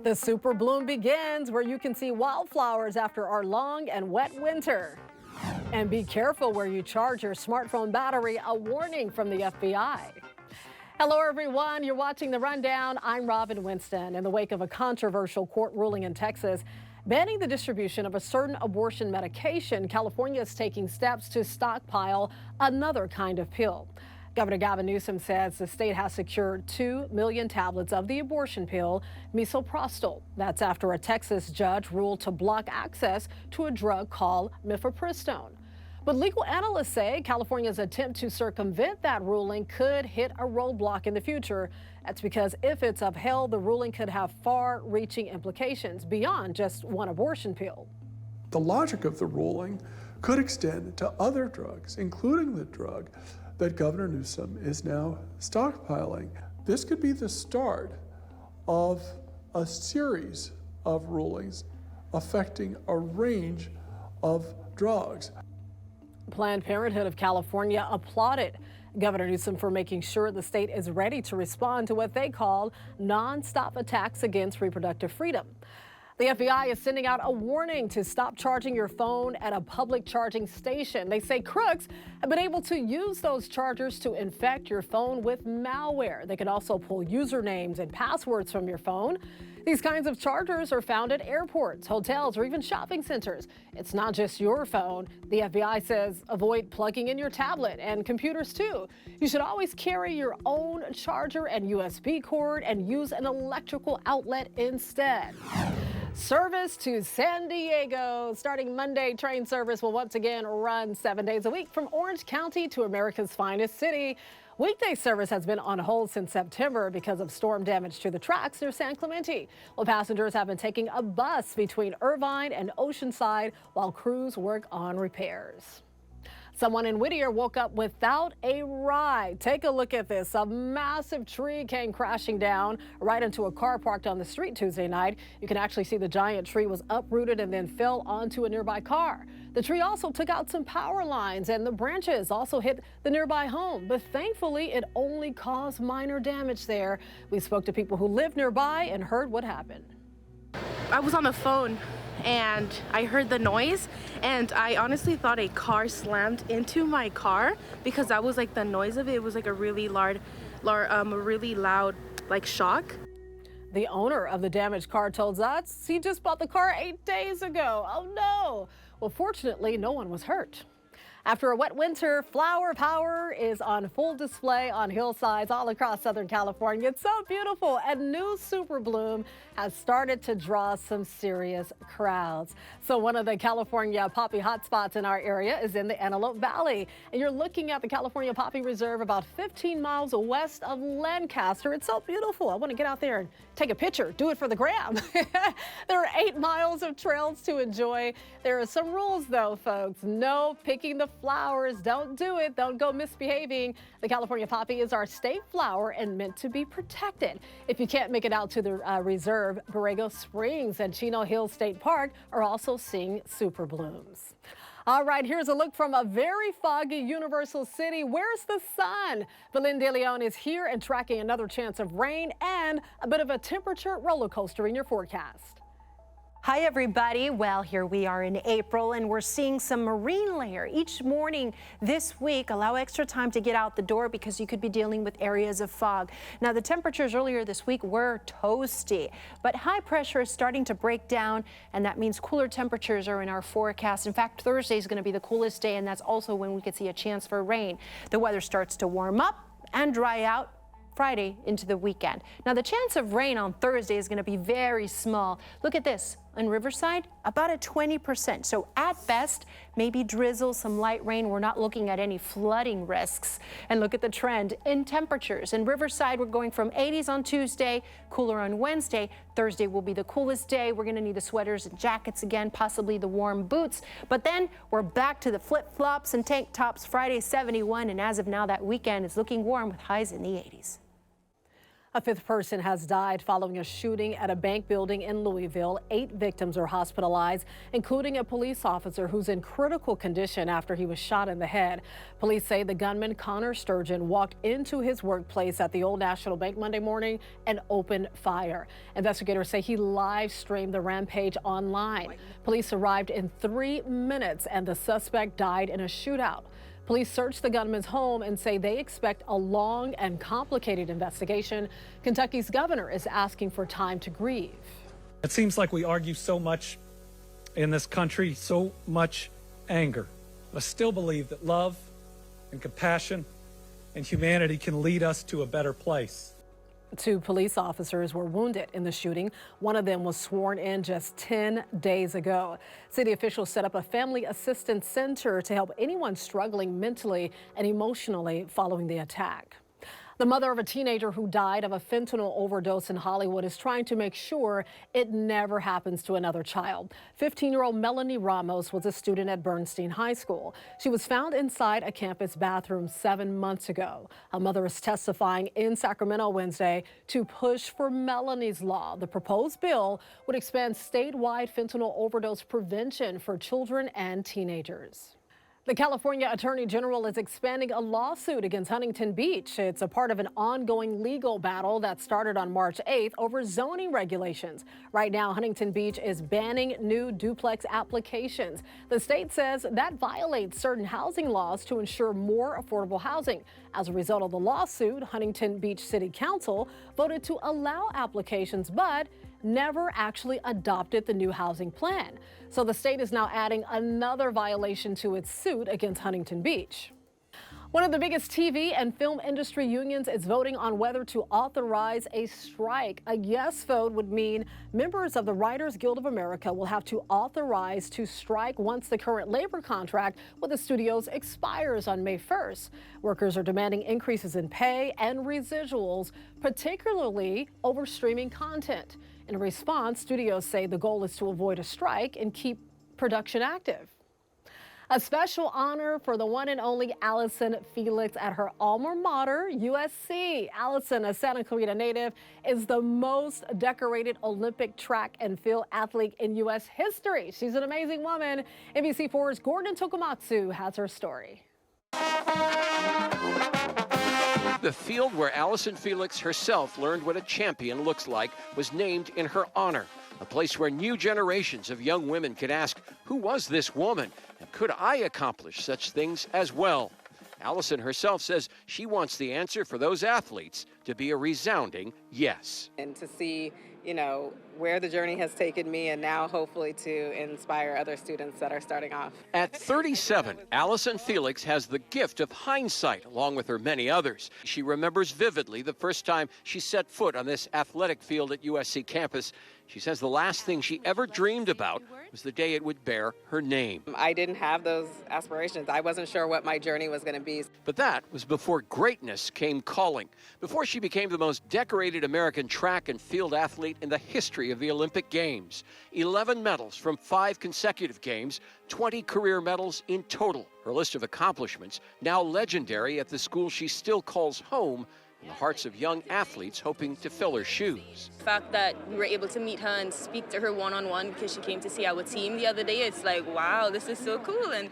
The super bloom begins where you can see wildflowers after our long and wet winter. And be careful where you charge your smartphone battery, a warning from the FBI. Hello, everyone. You're watching The Rundown. I'm Robin Winston. In the wake of a controversial court ruling in Texas banning the distribution of a certain abortion medication, California is taking steps to stockpile another kind of pill. Governor Gavin Newsom says the state has secured 2 million tablets of the abortion pill, misoprostol. That's after a Texas judge ruled to block access to a drug called mifepristone. But legal analysts say California's attempt to circumvent that ruling could hit a roadblock in the future. That's because if it's upheld, the ruling could have far-reaching implications beyond just one abortion pill. The logic of the ruling could extend to other drugs, including the drug that Governor Newsom is now stockpiling. This could be the start of a series of rulings affecting a range of drugs. Planned Parenthood of California applauded Governor Newsom for making sure the state is ready to respond to what they call nonstop attacks against reproductive freedom. The FBI is sending out a warning to stop charging your phone at a public charging station. They say crooks have been able to use those chargers to infect your phone with malware. They can also pull usernames and passwords from your phone. These kinds of chargers are found at airports, hotels, or even shopping centers. It's not just your phone. The FBI says avoid plugging in your tablet and computers too. You should always carry your own charger and USB cord and use an electrical outlet instead. Service to San Diego. Starting Monday, train service will once again run 7 days a week from Orange County to America's finest city. Weekday service has been on hold since September because of storm damage to the tracks near San Clemente. Well, passengers have been taking a bus between Irvine and Oceanside while crews work on repairs. Someone in Whittier woke up without a ride. Take a look at this. A massive tree came crashing down right into a car parked on the street Tuesday night. You can actually see the giant tree was uprooted and then fell onto a nearby car. The tree also took out some power lines and the branches also hit the nearby home. But thankfully, it only caused minor damage there. We spoke to people who live nearby and heard what happened. I was on the phone and I heard the noise and I honestly thought a car slammed into my car because that was like the noise of it. It was like a really loud like shock. The owner of the damaged car told us he just bought the car 8 days ago. Oh no. Well, fortunately, no one was hurt. After a wet winter, flower power is on full display on hillsides all across Southern California. It's so beautiful, and new super bloom has started to draw some serious crowds. So one of the California poppy hotspots in our area is in the Antelope Valley. And you're looking at the California Poppy Reserve about 15 miles west of Lancaster. It's so beautiful. I want to get out there and take a picture, do it for the gram. There are 8 miles of trails to enjoy. There are some rules though, folks. No picking the flowers. Don't do it. Don't go misbehaving. The California poppy is our state flower and meant to be protected. If you can't make it out to the reserve, Borrego Springs and Chino Hills State Park are also seeing super blooms. All right, here's a look from a very foggy Universal City. Where's the sun? Belen De Leon is here and tracking another chance of rain and a bit of a temperature roller coaster in your forecast. Hi, everybody. Well, here we are in April, and we're seeing some marine layer each morning this week. Allow extra time to get out the door because you could be dealing with areas of fog. Now, the temperatures earlier this week were toasty, but high pressure is starting to break down, and that means cooler temperatures are in our forecast. In fact, Thursday is going to be the coolest day, and that's also when we could see a chance for rain. The weather starts to warm up and dry out Friday into the weekend. Now, the chance of rain on Thursday is going to be very small. Look at this. On Riverside, about a 20%. So at best, maybe drizzle, some light rain. We're not looking at any flooding risks. And look at the trend in temperatures. In Riverside, we're going from 80s on Tuesday, cooler on Wednesday. Thursday will be the coolest day. We're going to need the sweaters and jackets again, possibly the warm boots. But then we're back to the flip-flops and tank tops. Friday, 71. And as of now, that weekend is looking warm with highs in the 80s. A fifth person has died following a shooting at a bank building in Louisville. 8 victims are hospitalized, including a police officer who's in critical condition after he was shot in the head. Police say the gunman, Connor Sturgeon, walked into his workplace at the Old National Bank Monday morning and opened fire. Investigators say he live streamed the rampage online. Police arrived in 3 minutes and the suspect died in a shootout. Police searched the gunman's home and say they expect a long and complicated investigation. Kentucky's governor is asking for time to grieve. It seems like we argue so much in this country, so much anger. But I still believe that love and compassion and humanity can lead us to a better place. 2 police officers were wounded in the shooting. One of them was sworn in just 10 days ago. City officials set up a family assistance center to help anyone struggling mentally and emotionally following the attack. The mother of a teenager who died of a fentanyl overdose in Hollywood is trying to make sure it never happens to another child. 15-year-old Melanie Ramos was a student at Bernstein High School. She was found inside a campus bathroom 7 months ago. A mother is testifying in Sacramento Wednesday to push for Melanie's Law. The proposed bill would expand statewide fentanyl overdose prevention for children and teenagers. The California Attorney General is expanding a lawsuit against Huntington Beach. It's a part of an ongoing legal battle that started on March 8th over zoning regulations. Right now, Huntington Beach is banning new duplex applications. The state says that violates certain housing laws to ensure more affordable housing. As a result of the lawsuit, Huntington Beach City Council voted to allow applications, but never actually adopted the new housing plan. So the state is now adding another violation to its suit against Huntington Beach. One of the biggest TV and film industry unions is voting on whether to authorize a strike. A yes vote would mean members of the Writers Guild of America will have to authorize to strike once the current labor contract with the studios expires on May 1st. Workers are demanding increases in pay and residuals, particularly over streaming content. In response, studios say the goal is to avoid a strike and keep production active. A special honor for the one and only Allison Felix at her alma mater, USC. Allison, a Santa Clarita native, is the most decorated Olympic track and field athlete in U.S. history. She's an amazing woman. NBC4's Gordon Tokumatsu has her story. The field where Allison Felix herself learned what a champion looks like was named in her honor. A place where new generations of young women could ask, who was this woman? And could I accomplish such things as well? Allison herself says she wants the answer for those athletes to be a resounding yes. And to see, where the journey has taken me and now hopefully to inspire other students that are starting off. At 37, Allison Felix has the gift of hindsight along with her many others. She remembers vividly the first time she set foot on this athletic field at USC campus. She says the last thing she ever dreamed about was the day it would bear her name. I didn't have those aspirations. I wasn't sure what my journey was going to be. But that was before greatness came calling, before she became the most decorated American track and field athlete in the history of the Olympic Games. 11 medals from 5 consecutive games, 20 career medals in total. Her list of accomplishments, now legendary at the school she still calls home, in the hearts of young athletes hoping to fill her shoes. The fact that we were able to meet her and speak to her one-on-one because she came to see our team the other day, it's like, wow, this is so cool. And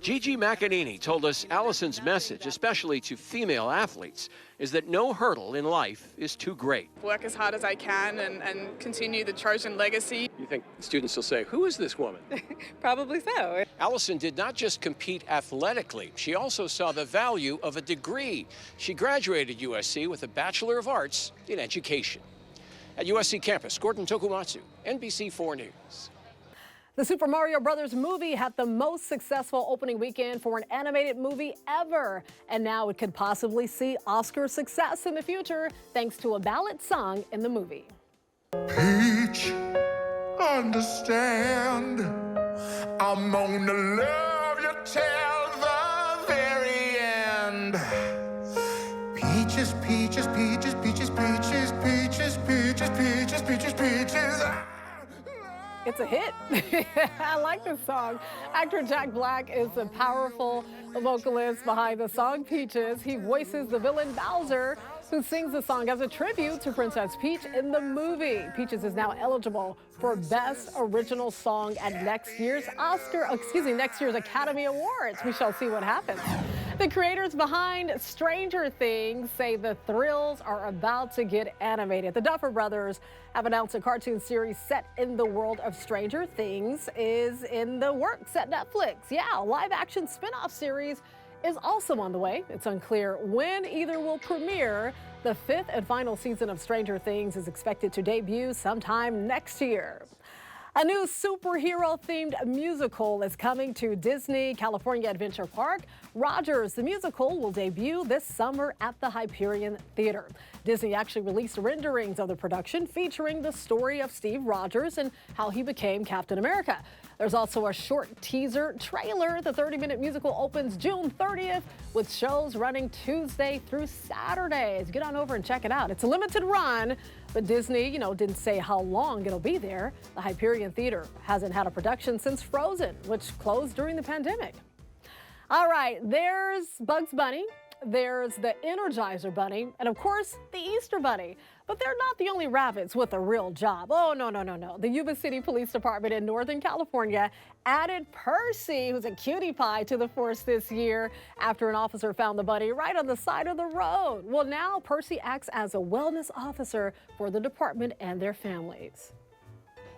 Gigi McEnany told us Allison's message, especially to female athletes, is that no hurdle in life is too great. Work as hard as I can and continue the Trojan legacy. You think students will say, who is this woman? Probably so. Allison did not just compete athletically, she also saw the value of a degree. She graduated USC with a Bachelor of Arts in Education. At USC campus, Gordon Tokumatsu, NBC4 News. The Super Mario Brothers movie had the most successful opening weekend for an animated movie ever. And now it could possibly see Oscar success in the future thanks to a ballad sung in the movie. Peach, understand, I'm gonna love you till the very end. Peaches, peaches, peaches, peaches, peaches, peaches, peaches, peaches, peaches, peaches. It's a hit. I like this song. Actor Jack Black is the powerful vocalist behind the song Peaches. He voices the villain Bowser, who sings the song as a tribute to Princess Peach in the movie. Peaches is now eligible for Best Original Song at next year's Academy Awards. We shall see what happens. The creators behind Stranger Things say the thrills are about to get animated. The Duffer Brothers have announced a cartoon series set in the world of Stranger Things is in the works at Netflix. Yeah, a live-action spin-off series is also on the way. It's unclear when either will premiere. The 5th and final season of Stranger Things is expected to debut sometime next year. A new superhero-themed musical is coming to Disney California Adventure Park. Rogers, the musical, will debut this summer at the Hyperion Theater. Disney actually released renderings of the production featuring the story of Steve Rogers and how he became Captain America. There's also a short teaser trailer. The 30-minute musical opens June 30th with shows running Tuesday through Saturdays. Get on over and check it out. It's a limited run, but Disney, didn't say how long it'll be there. The Hyperion Theater hasn't had a production since Frozen, which closed during the pandemic. All right, there's Bugs Bunny, there's the Energizer Bunny, and of course, the Easter Bunny. But they're not the only rabbits with a real job. Oh, no. The Yuba City Police Department in Northern California added Percy, who's a cutie pie, to the force this year after an officer found the bunny right on the side of the road. Well, now Percy acts as a wellness officer for the department and their families.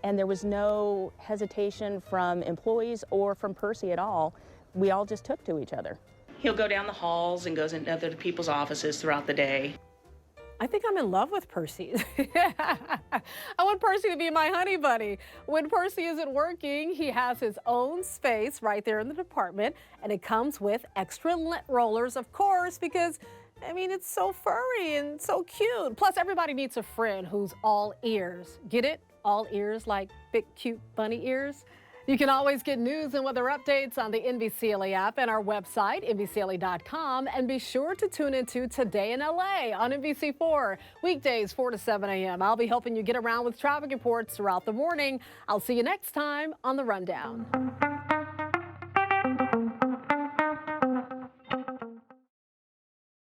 And there was no hesitation from employees or from Percy at all. We all just took to each other. He'll go down the halls and goes into other people's offices throughout the day. I think I'm in love with Percy. I want Percy to be my honey bunny. When Percy isn't working, he has his own space right there in the department, and it comes with extra lint rollers, of course, because it's so furry and so cute. Plus, everybody needs a friend who's all ears. Get it? All ears, like big, cute bunny ears. You can always get news and weather updates on the NBCLA app and our website, NBCLA.com. And be sure to tune into Today in LA on NBC4, weekdays 4 to 7 a.m. I'll be helping you get around with traffic reports throughout the morning. I'll see you next time on The Rundown.